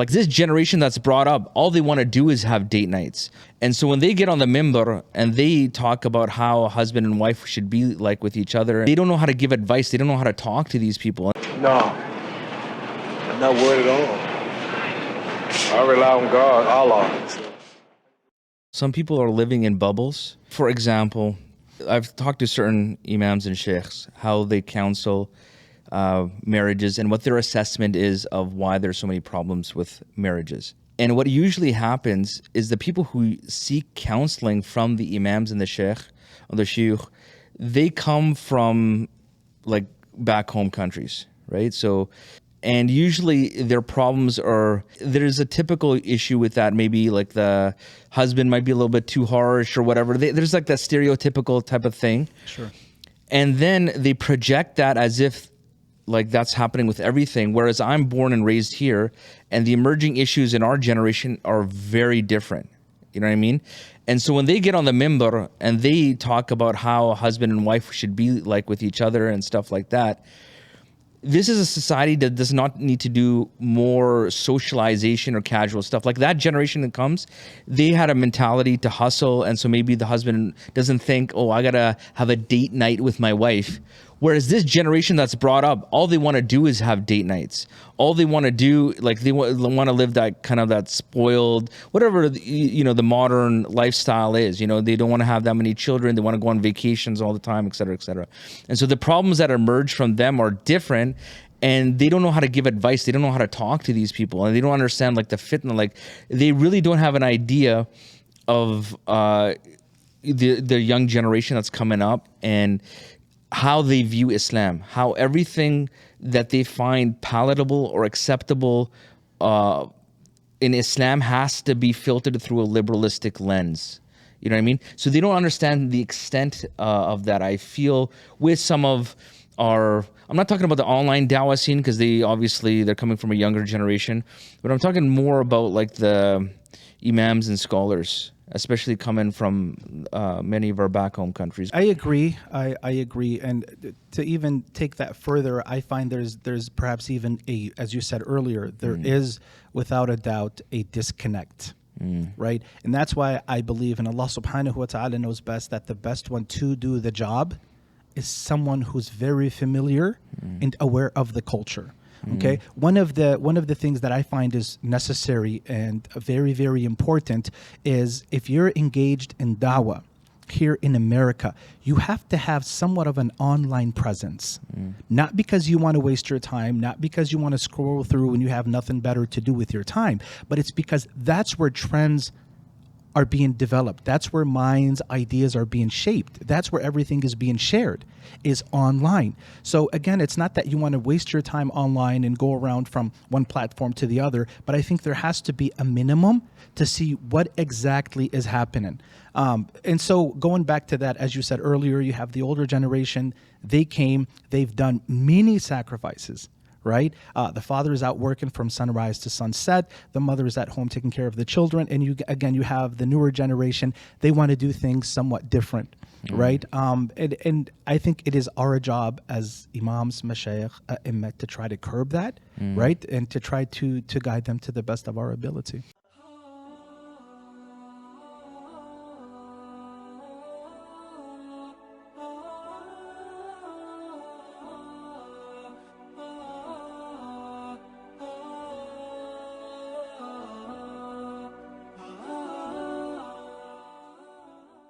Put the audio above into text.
Like this generation that's brought up, all they want to do is have date nights. And so when they get on the mimbar and they talk about how a husband and wife should be like with each other, they don't know how to give advice. They don't know how to talk to these people. No, I'm not worried at all. I rely on God, Allah. Some people are living in bubbles. For example, I've talked to certain imams and sheikhs, how they counsel marriages and what their assessment is of why there's so many problems with marriages. And what usually happens is the people who seek counseling from the imams and the sheikh, or the sheikh, they come from like back home countries, right? So, and usually their problems are, there's a typical issue with that. Maybe like the husband might be a little bit too harsh or whatever. There's like that stereotypical type of thing. Sure. And then they project that as if like that's happening with everything. Whereas I'm born and raised here, and the emerging issues in our generation are very different. You know what I mean? And so when they get on the mimbar and they talk about how a husband and wife should be like with each other and stuff like that, this is a society that does not need to do more socialization or casual stuff. Like that generation that comes, they had a mentality to hustle. And so maybe the husband doesn't think, oh, I got to have a date night with my wife. Whereas this generation that's brought up, all they want to do is have date nights. All they want to do, like they want to live that kind of that spoiled, whatever, you know, the modern lifestyle is. You know, they don't want to have that many children. They want to go on vacations all the time, et cetera, et cetera. And so the problems that emerge from them are different, and they don't know how to give advice. They don't know how to talk to these people, and they don't understand like the fitna. Like they really don't have an idea of the young generation that's coming up and how they view Islam, how everything that they find palatable or acceptable in Islam has to be filtered through a liberalistic lens. You know what I mean? So they don't understand the extent of that. I feel with some of our, I'm not talking about the online dawah scene because they're coming from a younger generation, but I'm talking more about like the imams and scholars, especially coming from many of our back home countries. I agree. I agree. And to even take that further, I find there's perhaps even as you said earlier, there is without a doubt a disconnect, right? And that's why I believe, and Allah subhanahu wa ta'ala knows best, that the best one to do the job is someone who's very familiar and aware of the culture. Okay, one of the things that I find is necessary and very, very important is if you're engaged in dawah here in America, you have to have somewhat of an online presence. Not because you want to waste your time, not because you want to scroll through and you have nothing better to do with your time, but it's because that's where trends are being developed. That's where minds, ideas are being shaped. That's where everything is being shared, is online. So again, it's not that you want to waste your time online and go around from one platform to the other, but I think there has to be a minimum to see what exactly is happening. And so going back to that, as you said earlier, you have the older generation. They've done many sacrifices. Right? The father is out working from sunrise to sunset. The mother is at home taking care of the children. And you have the newer generation. They want to do things somewhat different, right? And I think it is our job as imams, mashayikh, to try to curb that, right? And to try to guide them to the best of our ability.